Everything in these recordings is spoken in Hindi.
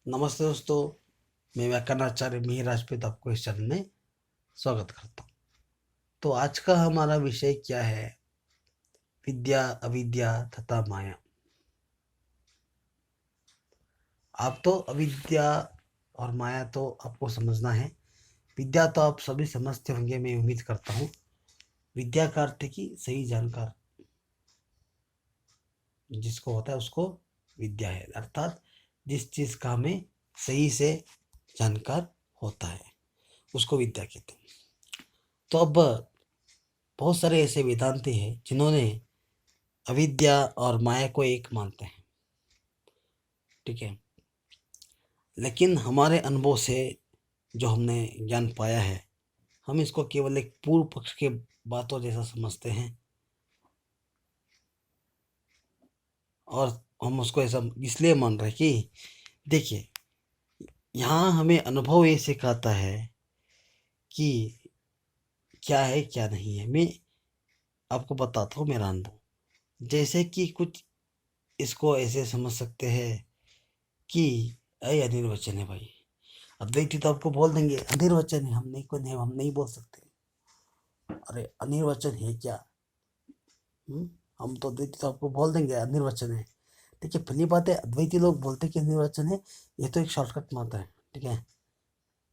नमस्ते दोस्तों, मैं व्याकरणाचार्य मिहिर राजपूत आपको इस चैनल में स्वागत करता हूँ। तो आज का हमारा विषय क्या है? विद्या, अविद्या तथा माया। आप तो अविद्या और माया तो आपको समझना है। विद्या तो आप सभी समझते होंगे, मैं उम्मीद करता हूँ। विद्या का अर्थ है कि सही जानकार जिसको होता है उसको विद्या है, अर्थात जिस चीज़ का हमें सही से जानकार होता है उसको विद्या कहते हैं। तो अब बहुत सारे ऐसे वेदांती हैं जिन्होंने अविद्या और माया को एक मानते हैं, ठीक है। लेकिन हमारे अनुभव से जो हमने ज्ञान पाया है, हम इसको केवल एक पूर्व पक्ष के बातों जैसा समझते हैं और हम उसको ऐसा इसलिए मान रहे हैं कि देखिए, यहाँ हमें अनुभव ये सिखाता है कि क्या है क्या नहीं है। मैं आपको बताता हूँ मेरा अनुभव। जैसे कि कुछ इसको ऐसे समझ सकते हैं कि अनिर्वचन है भाई। अद्वैती तो आपको बोल देंगे अनिर्वचन है, हम नहीं बोल सकते। अरे अनिर्वचन है क्या? हम्म, हम तो अद्वैती तो आपको बोल देंगे अनिर्वचन है। देखिए, पहली बात है, अद्वैती लोग बोलते हैं कि अनिर्वचन है, ये तो एक शॉर्टकट मात्र है, ठीक है।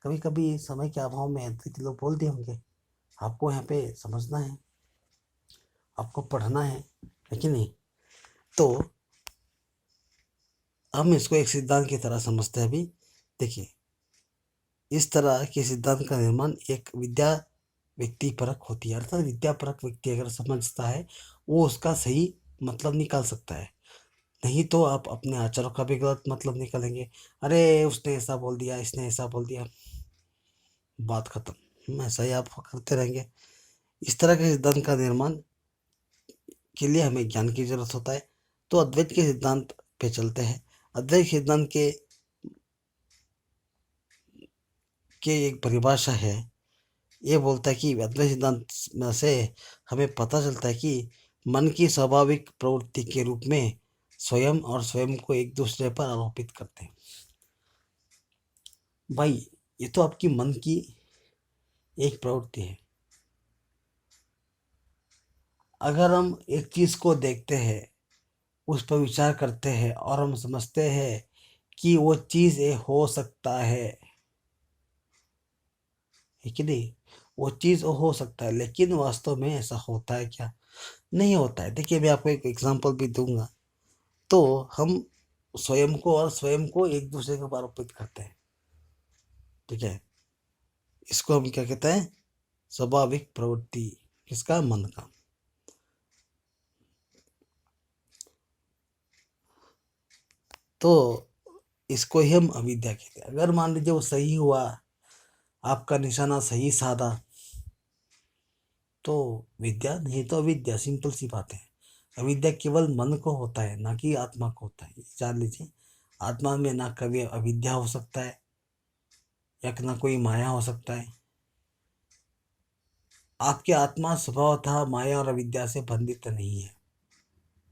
कभी कभी समय के अभाव में अद्वैती लोग बोल दिए होंगे। आपको यहाँ पे समझना है, आपको पढ़ना है कि नहीं? तो हम इसको एक सिद्धांत की तरह समझते हैं अभी। देखिए, इस तरह के सिद्धांत का निर्माण एक विद्या व्यक्ति परक होती है, अर्थात विद्या परक व्यक्ति अगर समझता है वो उसका सही मतलब निकाल सकता है। नहीं तो आप अपने आचारों का भी गलत मतलब निकालेंगे। अरे उसने ऐसा बोल दिया, इसने ऐसा बोल दिया, बात खत्म। ऐसा ही आप करते रहेंगे। इस तरह के सिद्धांत का निर्माण के लिए हमें ज्ञान की जरूरत होता है। तो अद्वैत के सिद्धांत पे चलते हैं। अद्वैत सिद्धांत के एक परिभाषा है। ये बोलता है कि अद्वैत सिद्धांत में से हमें पता चलता है कि मन की स्वाभाविक प्रवृत्ति के रूप में स्वयं और स्वयं को एक दूसरे पर आरोपित करते हैं। भाई, ये तो आपकी मन की एक प्रवृत्ति है। अगर हम एक चीज को देखते हैं, उस पर विचार करते हैं और हम समझते हैं कि वो चीज ये हो सकता है कि नहीं? वो चीज हो सकता है, लेकिन वास्तव में ऐसा होता है क्या? नहीं होता है। देखिए, मैं आपको एक एग्जांपल भी दूंगा। तो हम स्वयं को और स्वयं को एक दूसरे के ऊपर आरोपित करते हैं, ठीक है। इसको हम क्या कहते हैं? स्वाभाविक प्रवृत्ति। किसका? मन का। तो इसको ही हम अविद्या कहते हैं। अगर मान लीजिए वो सही हुआ, आपका निशाना सही साधा, तो विद्या, नहीं तो अविद्या। सिंपल सी बात है। अविद्या केवल मन को होता है, ना कि आत्मा को होता है, ये जान लीजिए। आत्मा में ना कभी अविद्या हो सकता है या ना कोई माया हो सकता है। आपकी आत्मा स्वभावतः माया और अविद्या से बंधित नहीं है,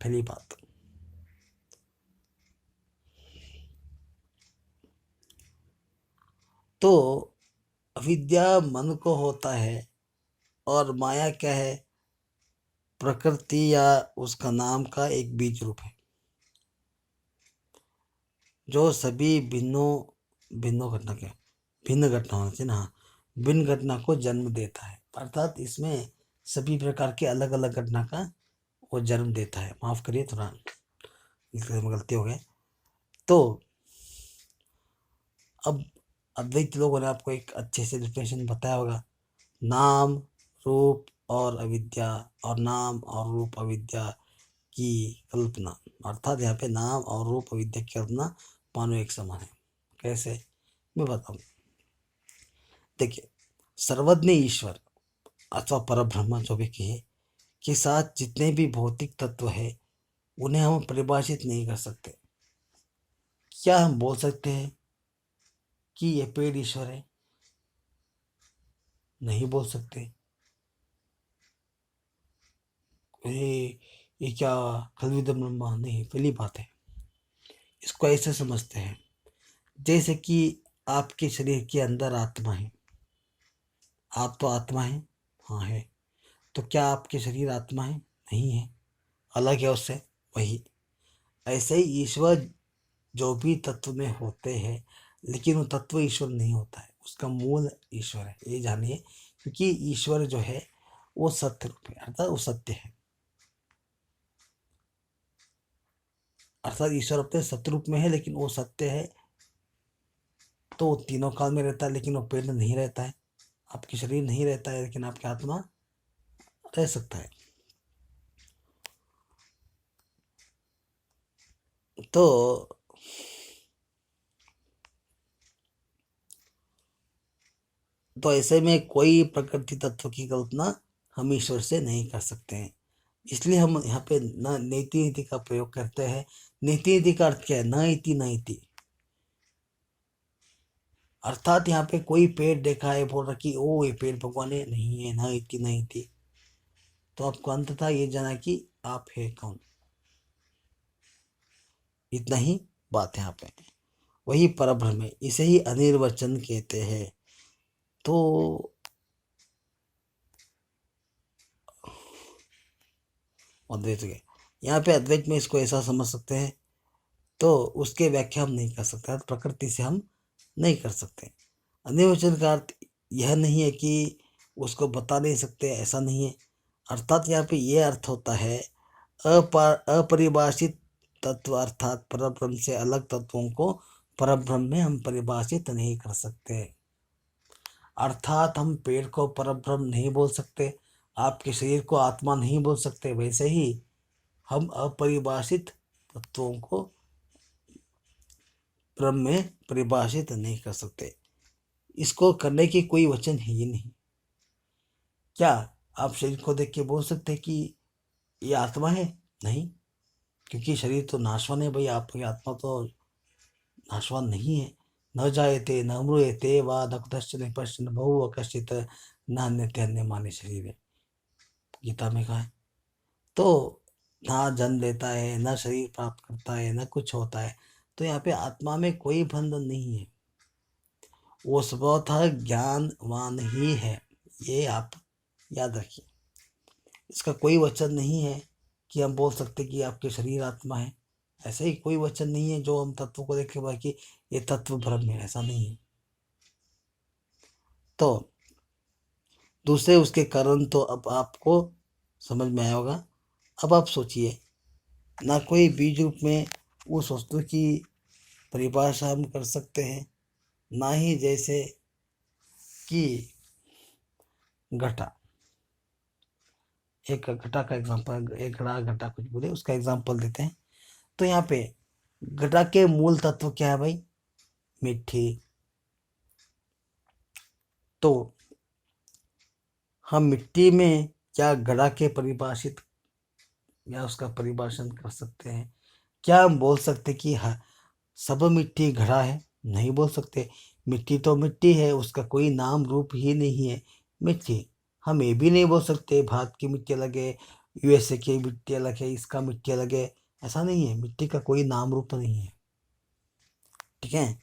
पहली बात। तो अविद्या मन को होता है और माया क्या है? प्रकृति या उसका नाम का एक बीज रूप है, जो सभी भिन्नों घटना के भिन्न घटना होना चाहिए ना, हाँ, भिन्न घटना को जन्म देता है। अर्थात इसमें सभी प्रकार के अलग अलग घटना का वो जन्म देता है। माफ करिए, थोड़ा इसमें गलती हो गई। तो अब अद्वैत लोगों ने आपको एक अच्छे से डिफिनेशन बताया होगा। नाम, रूप और अविद्या, और नाम और रूप अविद्या की कल्पना। अर्थात यहाँ पे नाम और रूप अविद्या की कल्पना मानो एक समान है। कैसे? मैं बताऊँ। देखिए, सर्वज्ञ ईश्वर अथवा परब्रह्म जो भी कहे, के साथ जितने भी भौतिक तत्व है उन्हें हम परिभाषित नहीं कर सकते। क्या हम बोल सकते हैं कि ये पेड़ ईश्वर है? नहीं बोल सकते। ये क्या खलविदम ब्रह्मा? नहीं, पहली बात है। इसको ऐसे समझते हैं, जैसे कि आपके शरीर के अंदर आत्मा है, आप तो आत्मा है, हाँ है। तो क्या आपके शरीर आत्मा है? नहीं है, अलग है उससे। वही ऐसे ही ईश्वर जो भी तत्व में होते हैं, लेकिन वो तत्व ईश्वर नहीं होता है, उसका मूल ईश्वर है, ये जानिए। क्योंकि ईश्वर जो है वो सत्य रूप है, अर्थात वो सत्य है। अर्थात ईश्वर अपने सत्य रूप में है, लेकिन वो सत्य है। तो वो तीनों काल में रहता है, लेकिन वो पेड़ नहीं रहता है। आपके शरीर नहीं रहता है, लेकिन आपकी आत्मा रह सकता है। तो ऐसे में कोई प्रकृति तत्व की कल्पना हम ईश्वर से नहीं कर सकते हैं। इसलिए हम यहाँ पे न नीति नीति का प्रयोग करते हैं। नीति नीति का अर्थ क्या है? न इति न इति। अर्थात यहाँ पे कोई पेड़ देखा है, बोल रहा कि ओ ये पेड़ भगवान है, नहीं है, न इति न इति। तो आपको अंततः ये जाना कि आप है कौन, इतना ही बात है यहाँ पे। वही परब्रह्म है, इसे ही अनिर्वचन कहते हैं। तो अद्वैत के यहाँ पे अद्वैत में इसको ऐसा समझ सकते हैं। तो उसके व्याख्या हम नहीं कर सकते, प्रकृति से हम नहीं कर सकते। अनिर्वचन का अर्थ यह नहीं है कि उसको बता नहीं सकते, ऐसा नहीं है। अर्थात यहाँ पे ये अर्थ होता है अपरिभाषित तत्व, अर्थात परब्रह्म से अलग तत्वों को परब्रह्म में हम परिभाषित नहीं कर सकते। अर्थात हम पेड़ को परब्रह्म नहीं बोल सकते, आपके शरीर को आत्मा नहीं बोल सकते, वैसे ही हम अपरिभाषित तत्वों को ब्रह्म में परिभाषित नहीं कर सकते। इसको करने की कोई वचन है ही नहीं। क्या आप शरीर को देख के बोल सकते हैं कि ये आत्मा है? नहीं, क्योंकि शरीर तो नाशवान है भाई, आपकी आत्मा तो नाशवान नहीं है। न जायते न म्रियते वा न कुतश्चन पश्चन बहु कश्चित न अन्यते अन्य माने शरीर है, गीता में कहा है। तो ना जन्म लेता है, ना शरीर प्राप्त करता है, ना कुछ होता है। तो यहाँ पे आत्मा में कोई बंधन नहीं है, वो स्वतः ज्ञानवान ही है। ये आप याद रखिए। इसका कोई वचन नहीं है कि हम बोल सकते कि आपके शरीर आत्मा है। ऐसे ही कोई वचन नहीं है जो हम तत्व को देख के बोले कि ये तत्व ब्रह्म है, ऐसा नहीं है। तो दूसरे उसके कारण तो अब आपको समझ में आया होगा। अब आप सोचिए, ना कोई बीज रूप में उस वस्तु की परिभाषा हम कर सकते हैं, ना ही जैसे कि घटा, एक घटा का एग्जांपल, एक घड़ा घटा कुछ बोले उसका एग्जांपल देते हैं। तो यहाँ पे घटा के मूल तत्व क्या है भाई? मिट्टी। तो हम मिट्टी में क्या घड़ा के परिभाषित या उसका परिभाषण कर सकते हैं? क्या हम बोल सकते कि हाँ सब मिट्टी घड़ा है? नहीं बोल सकते। मिट्टी तो मिट्टी है, उसका कोई नाम रूप ही नहीं है, मिट्टी। हम ये भी नहीं बोल सकते भारत की मिट्टी अलग है, यूएसए की मिट्टी अलग है, इसका मिट्टी अलग है। ऐसा नहीं है, मिट्टी का कोई नाम रूप नहीं है, ठीक है।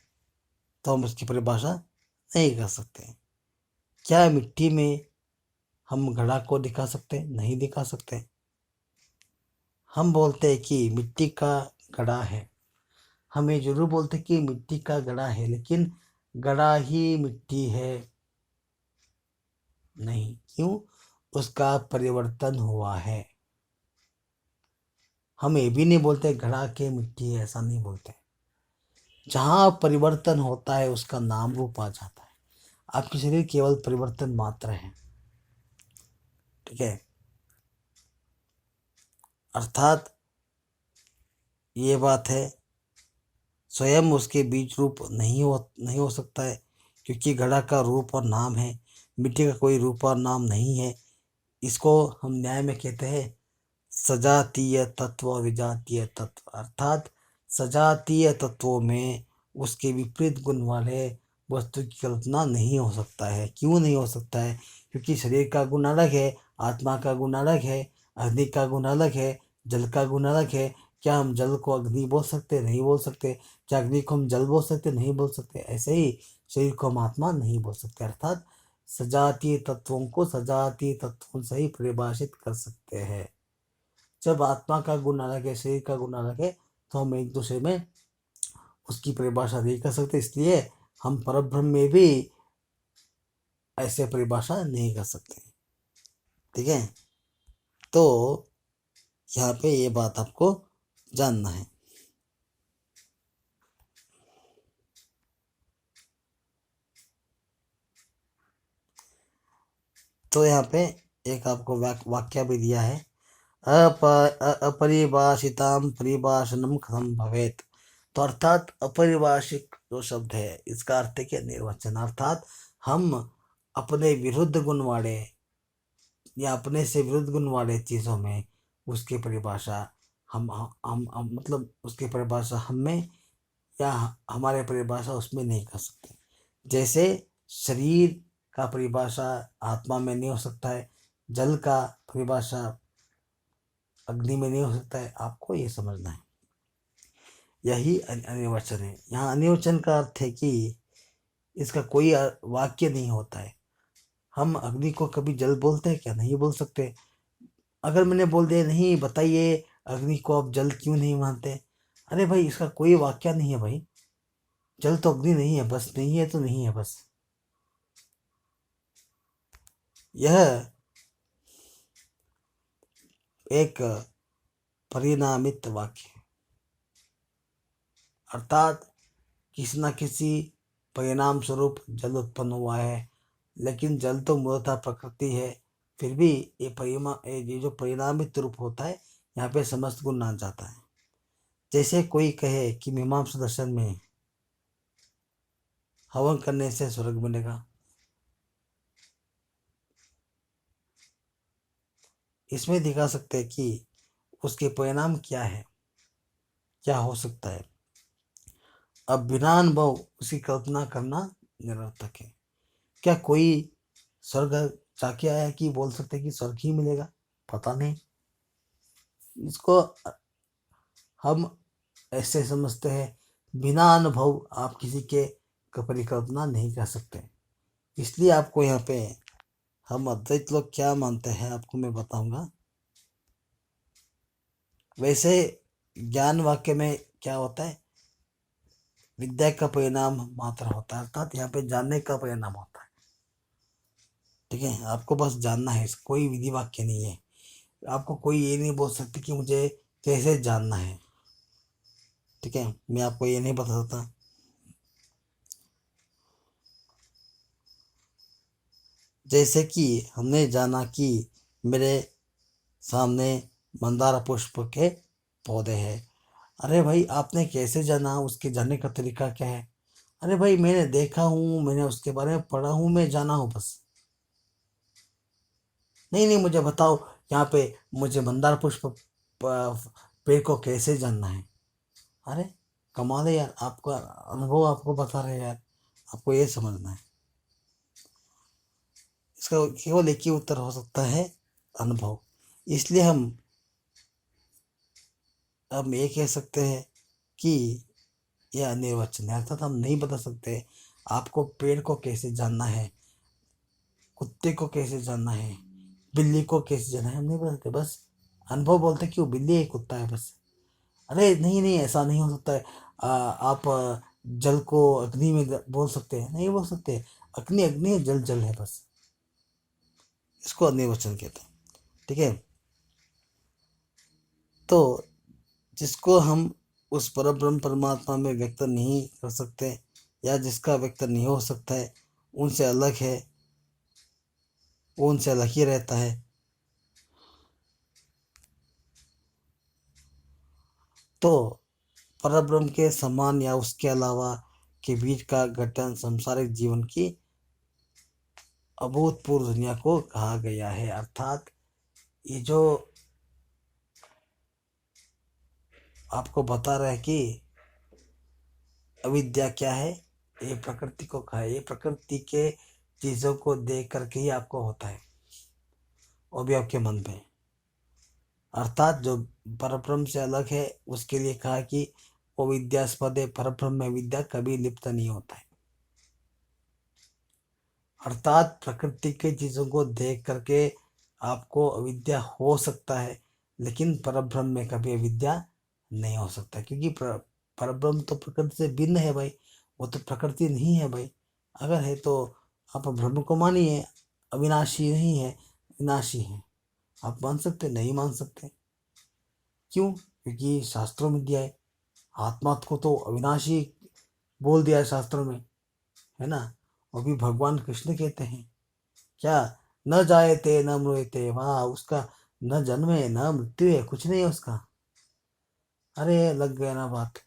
तो हम उसकी परिभाषा नहीं कर सकते। क्या मिट्टी में हम घड़ा को दिखा सकते? नहीं दिखा सकते। हम बोलते हैं कि मिट्टी का घड़ा है, हम ये जरूर बोलते हैं कि मिट्टी का घड़ा है, लेकिन घड़ा ही मिट्टी है नहीं। क्यों? उसका परिवर्तन हुआ है। हम ये भी नहीं बोलते घड़ा के मिट्टी है, ऐसा नहीं बोलते। जहाँ परिवर्तन होता है उसका नाम रूप आ जाता है। आपके शरीर केवल परिवर्तन मात्र है, ठीक है। अर्थात ये बात है, स्वयं उसके बीज रूप नहीं हो सकता है, क्योंकि घड़ा का रूप और नाम है, मिट्टी का कोई रूप और नाम नहीं है। इसको हम न्याय में कहते हैं सजातीय तत्व विजातीय तत्व। अर्थात सजातीय तत्वों में उसके विपरीत गुण वाले वस्तु की कल्पना नहीं हो सकता है। क्यों नहीं हो सकता है? क्योंकि शरीर का गुण अलग है, आत्मा का गुण अलग है, अग्नि का गुण अलग है, जल का गुण अलग है, क्या हम जल को अग्नि बोल सकते? नहीं बोल सकते। क्या अग्नि को हम जल बोल सकते? नहीं बोल सकते। ऐसे ही शरीर को हम आत्मा नहीं बोल सकते। अर्थात सजातीय तत्वों को सजातीय तत्वों से ही परिभाषित कर सकते हैं। जब आत्मा का गुण अलग है, शरीर का गुण अलग है, तो हम एक दूसरे में उसकी परिभाषा नहीं कर सकते। इसलिए हम परब्रह्म में भी ऐसे परिभाषा नहीं कर सकते। ठीक है, तो यहाँ पे ये बात आपको जानना है। तो यहाँ पे एक आपको वाक्य भी दिया है, अपरिभाषिताम परिभाषणम कथम भवेत। तो अर्थात अपरिभाषित जो शब्द है, इसका अर्थ है कि निर्वचन। अर्थात हम अपने विरुद्ध गुण वाले या अपने से विरुद्ध गुण वाले चीज़ों में उसकी परिभाषा हम मतलब उसकी परिभाषा हम में या हमारे परिभाषा उसमें नहीं कर सकते। जैसे शरीर का परिभाषा आत्मा में नहीं हो सकता है, जल का परिभाषा अग्नि में नहीं हो सकता है। आपको ये समझना है, यही अनिर्वचन है। यहाँ अनिर्वचन का अर्थ है कि इसका कोई वाक्य नहीं होता है। हम अग्नि को कभी जल बोलते हैं क्या? नहीं बोल सकते। अगर मैंने बोल दिया नहीं बताइए अग्नि को आप जल क्यों नहीं मानते, अरे भाई इसका कोई वाक्य नहीं है भाई। जल तो अग्नि नहीं है, बस नहीं है तो नहीं है बस। यह एक परिणामित वाक्य है। अर्थात किसी न किसी परिणाम स्वरूप जल उत्पन्न हुआ है, लेकिन जल तो मूलतः प्रकृति है। फिर भी ये जो परिणामित रूप होता है, यहाँ पे समस्त गुण आ जाता है। जैसे कोई कहे कि मीमांसा दर्शन में हवन करने से स्वर्ग मिलेगा, इसमें दिखा सकते हैं कि उसके परिणाम क्या है, क्या हो सकता है। अब बिना अनुभव उसकी कल्पना करना निरर्थक है। क्या कोई स्वर्ग जाके आया कि बोल सकते हैं कि स्वर्ग ही मिलेगा? पता नहीं। इसको हम ऐसे समझते हैं, बिना अनुभव आप किसी के परिकल्पना नहीं कर सकते। इसलिए आपको यहाँ पे हम अद्वैत लोग क्या मानते हैं आपको मैं बताऊंगा। वैसे ज्ञान वाक्य में क्या होता है, विद्या का परिणाम मात्र होता है। अर्थात यहाँ पे जानने का परिणाम होता है। ठीक है, आपको बस जानना है, कोई विधि वाक्य नहीं है। आपको कोई ये नहीं बोल सकते कि मुझे कैसे जानना है। ठीक है, मैं आपको ये नहीं बता सकता। जैसे कि हमने जाना कि मेरे सामने मंदार पुष्प के पौधे हैं। अरे भाई आपने कैसे जाना? उसके जानने का तरीका क्या है? अरे भाई मैंने देखा हूँ, मैंने उसके बारे में पढ़ा हूँ, मैं जाना हूँ बस। नहीं नहीं मुझे बताओ, यहाँ पे मुझे मंदार पुष्प पेड़ को कैसे जानना है? अरे कमाल है यार, आपका अनुभव आपको बता रहे हैं यार। आपको ये समझना है, इसका केवल एक ही उत्तर हो सकता है, अनुभव। इसलिए हम ये कह सकते हैं कि यह अनिर्वचनीय, अर्थात हम नहीं बता सकते आपको पेड़ को कैसे जानना है, कुत्ते को कैसे जानना है, बिल्ली को कैसे जानना है। हम नहीं बताते, बस अनुभव बोलते कि वो बिल्ली है कुत्ता है बस। अरे नहीं नहीं ऐसा नहीं हो सकता है। आप जल को अग्नि में बोल सकते हैं? नहीं बोल सकते। अग्नि अग्नि है, जल जल है बस। इसको अनिर्वचन कहते हैं। ठीक है, तो जिसको हम उस परब्रह्म परमात्मा में व्यक्त नहीं कर सकते या जिसका व्यक्त नहीं हो सकता है, उनसे अलग है, वो उनसे अलग ही रहता है। तो परब्रह्म के समान या उसके अलावा के बीच का गठन संसारिक जीवन की अभूतपूर्व दुनिया को कहा गया है। अर्थात ये जो आपको बता रहा है कि अविद्या क्या है, ये प्रकृति को कहा है। ये प्रकृति के चीज़ों को देख करके ही आपको होता है, वो भी आपके मन पे। अर्थात जो परब्रह्म से अलग है उसके लिए कहा कि वो विद्यास्पद है, परब्रह्म में विद्या कभी लिप्त नहीं होता है। अर्थात प्रकृति की चीजों को देख करके आपको अविद्या हो सकता है, लेकिन परब्रह्म में कभी अविद्या नहीं हो सकता, क्योंकि परब्रह्म तो प्रकृति से भिन्न है भाई। वो तो प्रकृति नहीं है भाई। अगर है तो आप ब्रह्म को मानिए, अविनाशी नहीं है, विनाशी है। आप मान सकते, नहीं मान सकते। क्यों? क्योंकि शास्त्रों में दिया है। आत्मा को तो अविनाशी बोल दिया है शास्त्रों में, है ना। वो भी भगवान कृष्ण कहते हैं क्या, न जायते न मृत्यते, वहाँ उसका न जन्म है न मृत्यु है, कुछ नहीं है उसका। अरे लग गया ना बात,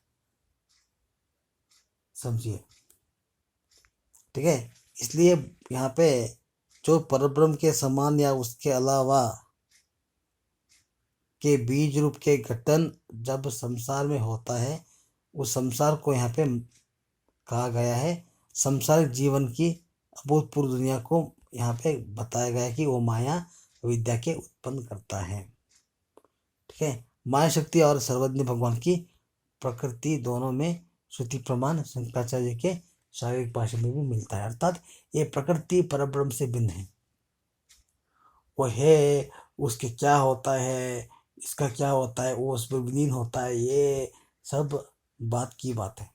समझिए। ठीक है। इसलिए यहाँ पे जो परब्रह्म के समान या उसके अलावा के बीज रूप के घटन जब संसार में होता है, उस संसार को यहाँ पे कहा गया है, संसारिक जीवन की अभूतपूर्व दुनिया को यहाँ पे बताया गया है कि वो माया विद्या के उत्पन्न करता है। ठीक है। माया शक्ति और सर्वज्ञ भगवान की प्रकृति दोनों में श्रुति प्रमाण शंकराचार्य के शारीरिक भाषा में भी मिलता है। अर्थात ये प्रकृति परब्रह्म से भिन्न है। वो है, उसके क्या होता है, इसका क्या होता है, वो उसमें विलीन होता है, ये सब बात की बात है।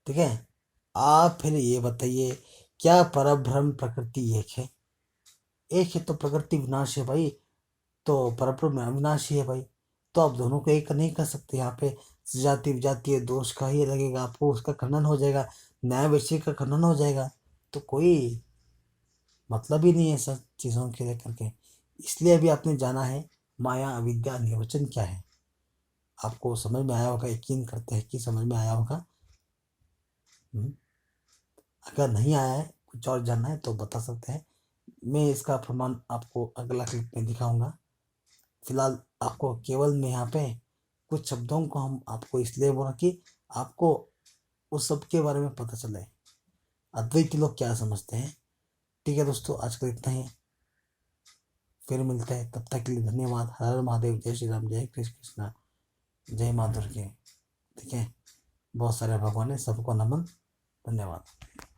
ठीक है। आप फिर ये बताइए, क्या परब्रह्म प्रकृति एक है? एक है तो प्रकृति विनाश है भाई, तो परब्रह्म अविनाशी है भाई। तो आप दोनों को एक नहीं कर सकते। यहाँ पे जाति विजातीय दोष का ही लगेगा आपको, उसका खंडन हो जाएगा, न्याय वैश्य का खंडन हो जाएगा। तो कोई मतलब ही नहीं है सब चीज़ों के लेकर के। इसलिए अभी आपने जाना है माया अविद्या निर्वचन क्या है। आपको समझ में आया होगा, यकीन करते हैं कि समझ में आया होगा। हम्म। अगर नहीं आया है, कुछ और जानना है तो बता सकते हैं। मैं इसका प्रमाण आपको अगला क्लिप में दिखाऊंगा। फिलहाल आपको केवल मैं यहाँ पे कुछ शब्दों को हम आपको इसलिए बोला कि आपको उस सब के बारे में पता चले, अद्वैती लोग क्या समझते हैं। ठीक है दोस्तों, आज का इतना ही। फिर मिलते हैं, तब तक के लिए धन्यवाद। हर हर महादेव, जय श्री राम, जय कृष्ण कृष्णा, जय माँ दुर्गे। ठीक है। बहुत सारे भगवान है, सबको नमन, धन्यवाद।